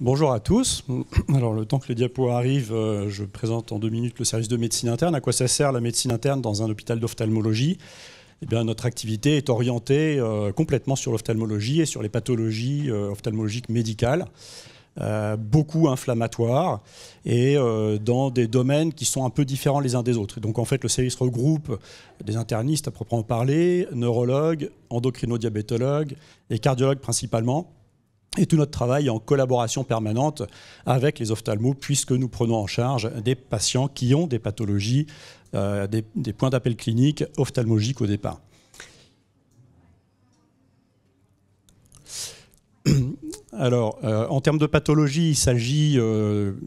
Bonjour à tous. Alors, le temps que le diapo arrive, je présente en 2 minutes le service de médecine interne. À quoi ça sert la médecine interne dans un hôpital d'ophtalmologie ? Eh bien, notre activité est orientée complètement sur l'ophtalmologie et sur les pathologies ophtalmologiques médicales, beaucoup inflammatoires et dans des domaines qui sont un peu différents les uns des autres. Donc, en fait, le service regroupe des internistes à proprement parler, neurologues, endocrinodiabétologues et cardiologues principalement. Et tout notre travail est en collaboration permanente avec les ophtalmos, puisque nous prenons en charge des patients qui ont des pathologies, des points d'appel cliniques ophtalmologiques au départ. Alors, en termes de pathologie, il s'agit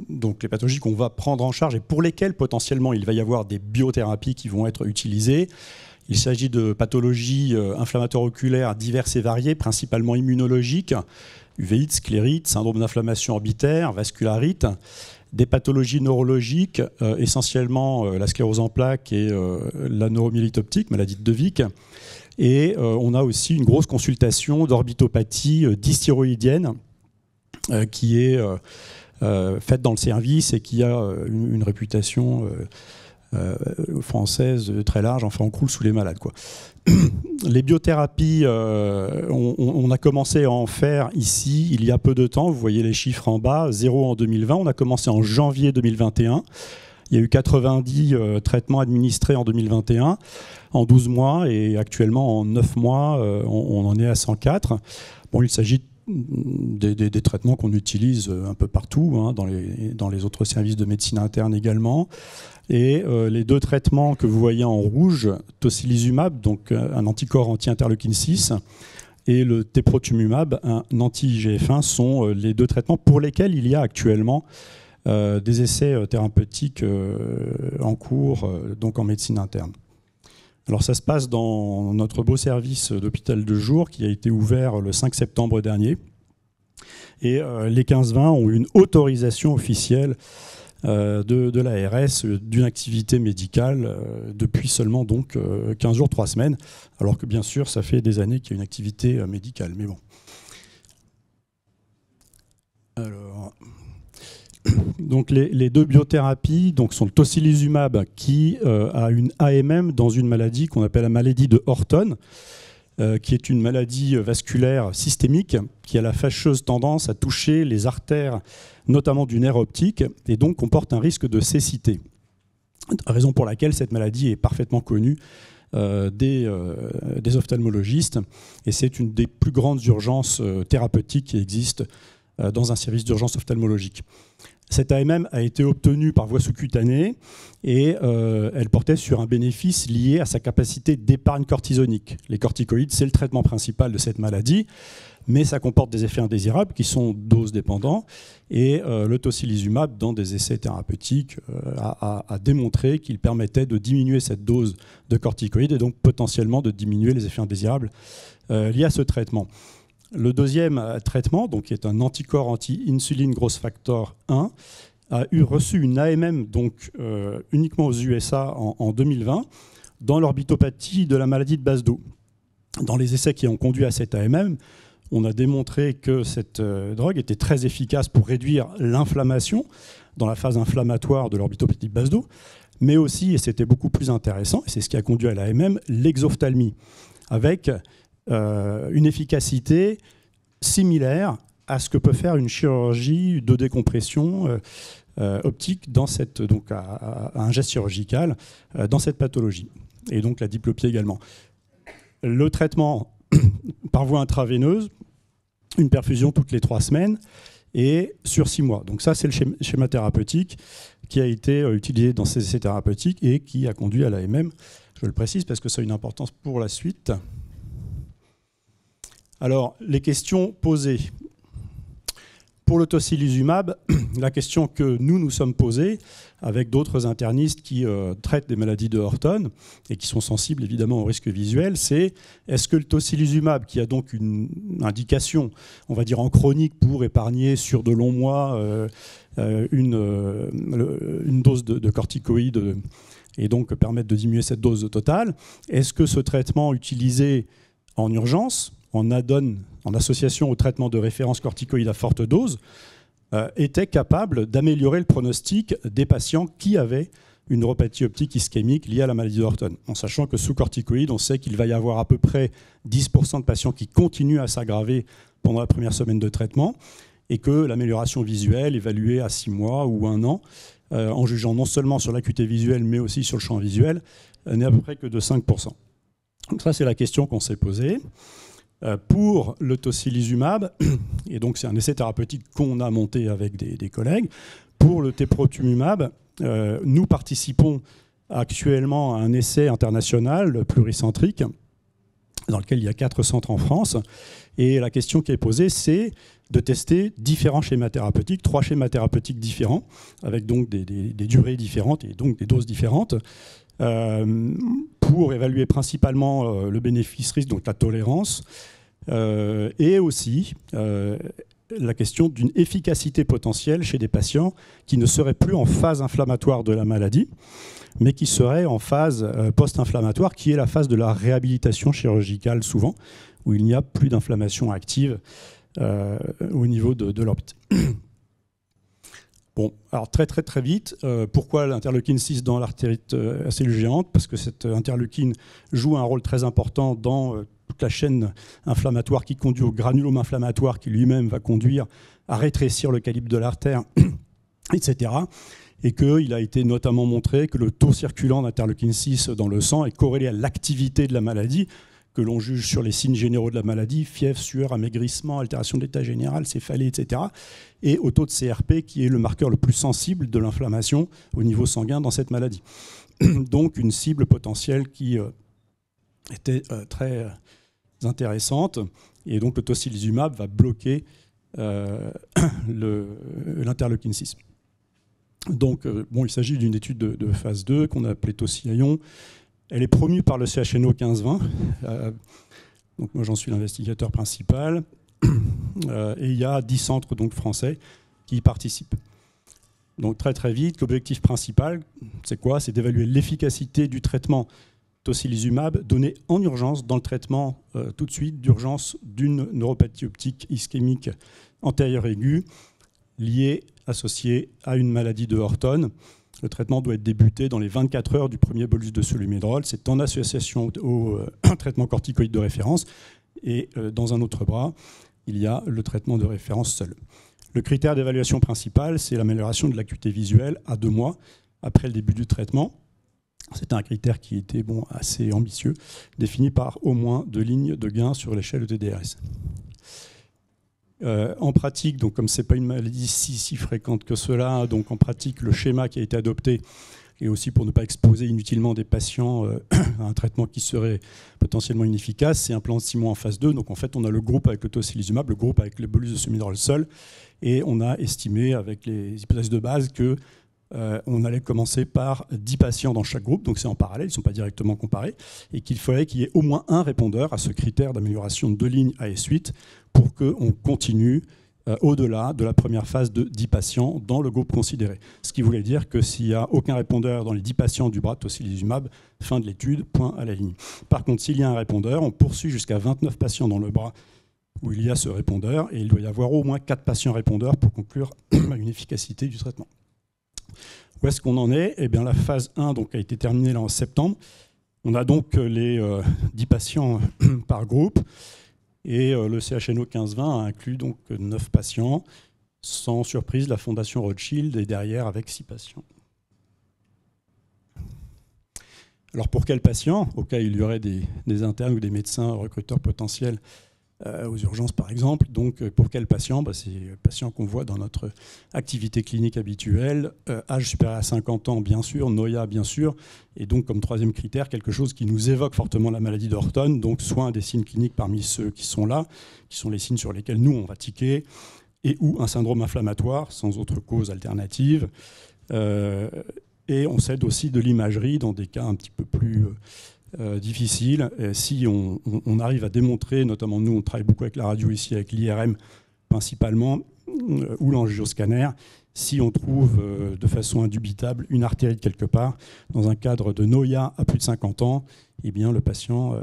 donc les pathologies qu'on va prendre en charge et pour lesquelles potentiellement il va y avoir des biothérapies qui vont être utilisées. Il s'agit de pathologies inflammatoires oculaires diverses et variées, principalement immunologiques, uvéite, sclérite, syndrome d'inflammation orbitaire, vascularite, des pathologies neurologiques, essentiellement la sclérose en plaques et la neuromyélite optique, maladie de De Vic. Et on a aussi une grosse consultation d'orbitopathie dysthyroïdienne qui est faite dans le service et qui a une réputation française très large, enfin on croule sous les malades, quoi. Les biothérapies, on a commencé à en faire ici il y a peu de temps, vous voyez les chiffres en bas, 0 en 2020, on a commencé en janvier 2021, il y a eu 90 traitements administrés en 2021, en 12 mois, et actuellement en 9 mois, on en est à 104. Bon, il s'agit des traitements qu'on utilise un peu partout, hein, dans les autres services de médecine interne également. Et les 2 traitements que vous voyez en rouge, tocilizumab, donc un anticorps anti-interleukine 6, et le teprotumumab, un anti-IGF-1, sont les 2 traitements pour lesquels il y a actuellement des essais thérapeutiques en cours, donc en médecine interne. Alors ça se passe dans notre beau service d'hôpital de jour qui a été ouvert le 5 septembre dernier. Et les 15-20 ont une autorisation officielle de l'ARS d'une activité médicale depuis seulement donc 15 jours, 3 semaines, alors que bien sûr ça fait des années qu'il y a une activité médicale, mais bon. Alors, donc les 2 biothérapies donc, sont le tocilizumab qui a une AMM dans une maladie qu'on appelle la maladie de Horton, qui est une maladie vasculaire systémique qui a la fâcheuse tendance à toucher les artères, notamment du nerf optique, et donc comporte un risque de cécité. Raison pour laquelle cette maladie est parfaitement connue des ophtalmologistes, et c'est une des plus grandes urgences thérapeutiques qui existent dans un service d'urgence ophtalmologique. Cette AMM a été obtenue par voie sous-cutanée et elle portait sur un bénéfice lié à sa capacité d'épargne cortisonique. Les corticoïdes, c'est le traitement principal de cette maladie, mais ça comporte des effets indésirables qui sont dose dépendants. Et le tocilizumab, dans des essais thérapeutiques, a démontré qu'il permettait de diminuer cette dose de corticoïdes et donc potentiellement de diminuer les effets indésirables liés à ce traitement. Le deuxième traitement, donc, qui est un anticorps anti-insuline growth factor 1, a reçu une AMM donc, uniquement aux USA en 2020 dans l'orbitopathie de la maladie de Basedow. Dans les essais qui ont conduit à cette AMM, on a démontré que cette drogue était très efficace pour réduire l'inflammation dans la phase inflammatoire de l'orbitopathie de Basedow, mais aussi, et c'était beaucoup plus intéressant, et c'est ce qui a conduit à l'AMM, l'exophthalmie, avec une efficacité similaire à ce que peut faire une chirurgie de décompression optique dans cette, donc à un geste chirurgical dans cette pathologie, et donc la diplopie également. Le traitement par voie intraveineuse, une perfusion toutes les 3 semaines et sur 6 mois. Donc ça, c'est le schéma thérapeutique qui a été utilisé dans ces essais thérapeutiques et qui a conduit à l'AMM. Je le précise parce que ça a une importance pour la suite. Alors, les questions posées. Pour le tocilizumab, la question que nous sommes posées, avec d'autres internistes qui traitent des maladies de Horton et qui sont sensibles évidemment au risque visuel, c'est est-ce que le tocilizumab, qui a donc une indication, on va dire en chronique, pour épargner sur de longs mois une dose de corticoïdes et donc permettre de diminuer cette dose totale, est-ce que ce traitement utilisé en urgence, en add-on, en association au traitement de référence corticoïde à forte dose, était capable d'améliorer le pronostic des patients qui avaient une neuropathie optique ischémique liée à la maladie d'Orton. En sachant que sous corticoïdes, on sait qu'il va y avoir à peu près 10% de patients qui continuent à s'aggraver pendant la première semaine de traitement et que l'amélioration visuelle évaluée à 6 mois ou 1 an, en jugeant non seulement sur l'acuité visuelle mais aussi sur le champ visuel, n'est à peu près que de 5%. Donc ça, c'est la question qu'on s'est posée. Pour le tocilizumab, et donc c'est un essai thérapeutique qu'on a monté avec des collègues, pour le teprotumumab, nous participons actuellement à un essai international pluricentrique dans lequel il y a 4 centres en France. Et la question qui est posée, c'est de tester différents schémas thérapeutiques, 3 schémas thérapeutiques différents, avec donc des durées différentes et donc des doses différentes, pour évaluer principalement le bénéfice-risque, donc la tolérance, et aussi la question d'une efficacité potentielle chez des patients qui ne seraient plus en phase inflammatoire de la maladie, mais qui seraient en phase post-inflammatoire, qui est la phase de la réhabilitation chirurgicale souvent, où il n'y a plus d'inflammation active au niveau de l'orbite. Bon, alors très vite, pourquoi l'interleukine 6 dans l'artérite à cellules géantes? Parce que cette interleukine joue un rôle très important dans toute la chaîne inflammatoire qui conduit au granulome inflammatoire qui lui-même va conduire à rétrécir le calibre de l'artère, etc. Et qu'il a été notamment montré que le taux circulant d'interleukine 6 dans le sang est corrélé à l'activité de la maladie, que l'on juge sur les signes généraux de la maladie, fièvre, sueur, amaigrissement, altération de l'état général, céphalée, etc. Et au taux de CRP, qui est le marqueur le plus sensible de l'inflammation au niveau sanguin dans cette maladie. Donc une cible potentielle qui était très intéressante. Et donc le tocilizumab va bloquer l'interleukine 6. Donc il s'agit d'une étude de phase 2 qu'on a appelée Tocilion. Elle est promue par le CHNO 1520. Donc moi, j'en suis l'investigateur principal. Et il y a 10 centres donc, français qui y participent. Donc très vite, l'objectif principal, c'est quoi? C'est d'évaluer l'efficacité du traitement tocilizumab donné en urgence dans le traitement tout de suite d'urgence d'une neuropathie optique ischémique antérieure aiguë liée, associée à une maladie de Horton. Le traitement doit être débuté dans les 24 heures du premier bolus de Solumédrol. C'est en association au traitement corticoïde de référence. Et dans un autre bras, il y a le traitement de référence seul. Le critère d'évaluation principal, c'est l'amélioration de l'acuité visuelle à 2 mois après le début du traitement. C'est un critère qui était assez ambitieux, défini par au moins 2 lignes de gain sur l'échelle de TDRS. En pratique, donc comme ce n'est pas une maladie si fréquente que cela, donc en pratique, le schéma qui a été adopté, et aussi pour ne pas exposer inutilement des patients à un traitement qui serait potentiellement inefficace, c'est un plan de 6 mois en phase 2. Donc en fait, on a le groupe avec le tocilizumab, le groupe avec le bolus de Solumédrol seul, et on a estimé avec les hypothèses de base que on allait commencer par 10 patients dans chaque groupe, donc c'est en parallèle, ils ne sont pas directement comparés, et qu'il fallait qu'il y ait au moins un répondeur à ce critère d'amélioration de 2 lignes à S8 pour qu'on continue au-delà de la première phase de 10 patients dans le groupe considéré. Ce qui voulait dire que s'il n'y a aucun répondeur dans les 10 patients du bras de tocilizumab, fin de l'étude, point à la ligne. Par contre, s'il y a un répondeur, on poursuit jusqu'à 29 patients dans le bras où il y a ce répondeur, et il doit y avoir au moins 4 patients répondeurs pour conclure à une efficacité du traitement. Où est-ce qu'on en est? Eh bien, la phase 1 donc, a été terminée là, en septembre. On a donc les 10 patients par groupe. Et le CHNO 1520 a inclus donc 9 patients. Sans surprise, la Fondation Rothschild est derrière avec 6 patients. Alors pour quels patients? Au cas où il y aurait des internes ou des médecins recruteurs potentiels aux urgences par exemple. Donc pour quels patients? C'est les patients qu'on voit dans notre activité clinique habituelle, âge supérieur à 50 ans bien sûr, NOIA bien sûr, et donc comme troisième critère, quelque chose qui nous évoque fortement la maladie d'Orton, donc soit un des signes cliniques parmi ceux qui sont là, qui sont les signes sur lesquels nous on va tiquer, et ou un syndrome inflammatoire sans autre cause alternative. Et on s'aide aussi de l'imagerie dans des cas un petit peu plus difficile. Si on arrive à démontrer, notamment nous, on travaille beaucoup avec la radio ici, avec l'IRM principalement, ou l'angioscanner, si on trouve de façon indubitable une artérite quelque part, dans un cadre de NOIA à plus de 50 ans, eh bien, le patient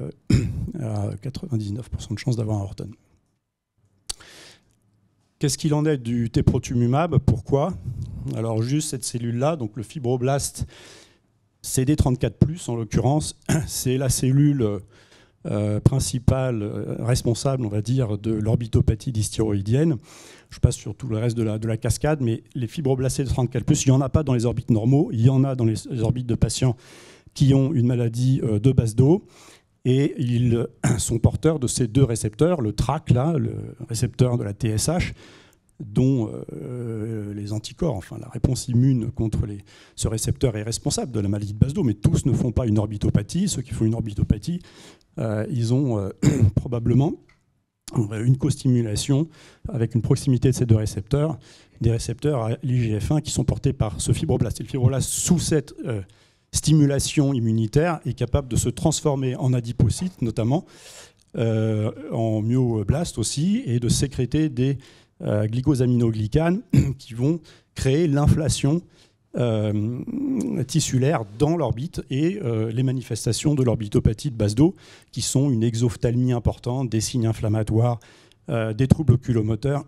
a 99% de chance d'avoir un Horton. Qu'est-ce qu'il en est du teprotumumab? Pourquoi? Alors juste cette cellule-là, donc le fibroblast CD34+, en l'occurrence, c'est la cellule principale responsable, on va dire, de l'orbitopathie dysthyroïdienne. Je passe sur tout le reste de la cascade, mais les fibroblastes CD34+, il n'y en a pas dans les orbites normaux, il y en a dans les orbites de patients qui ont une maladie de base d'eau, et ils sont porteurs de ces deux récepteurs, le TRAC, là, le récepteur de la TSH, dont les anticorps, enfin la réponse immune contre ce récepteur est responsable de la maladie de base d'eau, mais tous ne font pas une orbitopathie. Ceux qui font une orbitopathie, ils ont probablement une co-stimulation avec une proximité de ces deux récepteurs, des récepteurs à l'IGF-1 qui sont portés par ce fibroblast. Et le fibroblast, sous cette stimulation immunitaire, est capable de se transformer en adipocytes, notamment en myoblastes aussi, et de sécréter des glycosaminoglycanes qui vont créer l'inflation tissulaire dans l'orbite et les manifestations de l'orbitopathie de base d'eau qui sont une exophthalmie importante, des signes inflammatoires, des troubles oculomoteurs,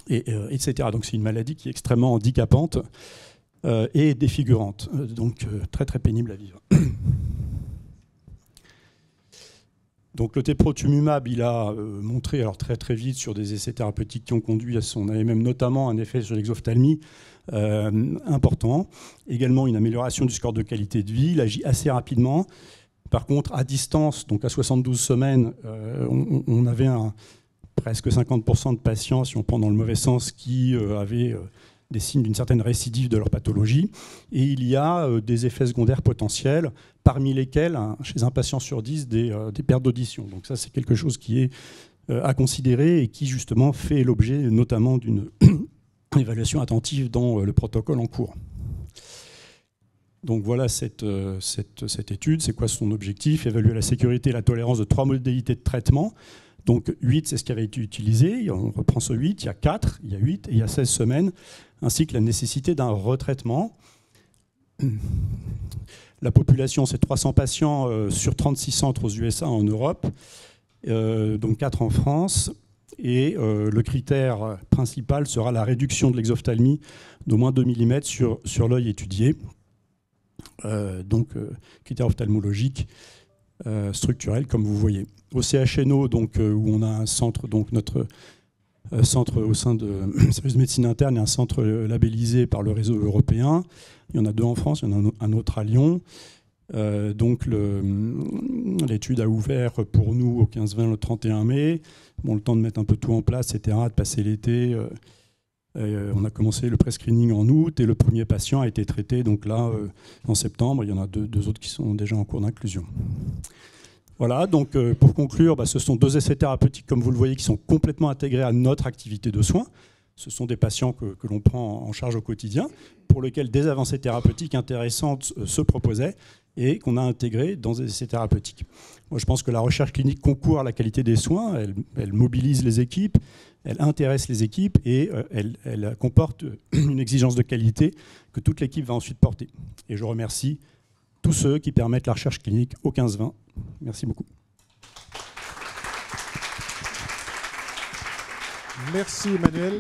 etc. Donc c'est une maladie qui est extrêmement handicapante et défigurante, donc très très pénible à vivre. Donc le teprotumumab, il a montré alors très très vite sur des essais thérapeutiques qui ont conduit à son AMM, notamment un effet sur l'exophthalmie important. Également une amélioration du score de qualité de vie. Il agit assez rapidement. Par contre, à distance, donc à 72 semaines, on avait presque 50% de patients, si on prend dans le mauvais sens, qui avaient des signes d'une certaine récidive de leur pathologie. Et il y a des effets secondaires potentiels, parmi lesquels, chez un patient sur 10, des pertes d'audition. Donc ça, c'est quelque chose qui est à considérer et qui, justement, fait l'objet notamment d'une évaluation attentive dans le protocole en cours. Donc voilà cette étude. C'est quoi son objectif? Évaluer la sécurité et la tolérance de 3 modalités de traitement. Donc 8, c'est ce qui avait été utilisé. On reprend ce 8. Il y a 4, il y a 8 et il y a 16 semaines, ainsi que la nécessité d'un retraitement. La population, c'est 300 patients sur 36 centres aux USA en Europe, donc 4 en France. Et le critère principal sera la réduction de l'exophthalmie d'au moins 2 mm sur l'œil étudié. Donc critère ophtalmologique structurel, comme vous voyez. Au CHNO, donc, où on a un centre, donc notre centre au sein de service de médecine interne et un centre labellisé par le réseau européen. Il y en a 2 en France, il y en a un autre à Lyon. Donc l'étude a ouvert pour nous au 15-20 le 31 mai. Bon, le temps de mettre un peu tout en place, etc., de passer l'été. On a commencé le prescreening en août et le premier patient a été traité donc là en septembre. Il y en a deux autres qui sont déjà en cours d'inclusion. Voilà, donc pour conclure, ce sont 2 essais thérapeutiques, comme vous le voyez, qui sont complètement intégrés à notre activité de soins. Ce sont des patients que l'on prend en charge au quotidien, pour lesquels des avancées thérapeutiques intéressantes se proposaient et qu'on a intégrées dans des essais thérapeutiques. Moi, je pense que la recherche clinique concourt à la qualité des soins, elle mobilise les équipes, elle intéresse les équipes et elle comporte une exigence de qualité que toute l'équipe va ensuite porter. Et je remercie tous ceux qui permettent la recherche clinique au 15-20. Merci beaucoup. Merci Emmanuel.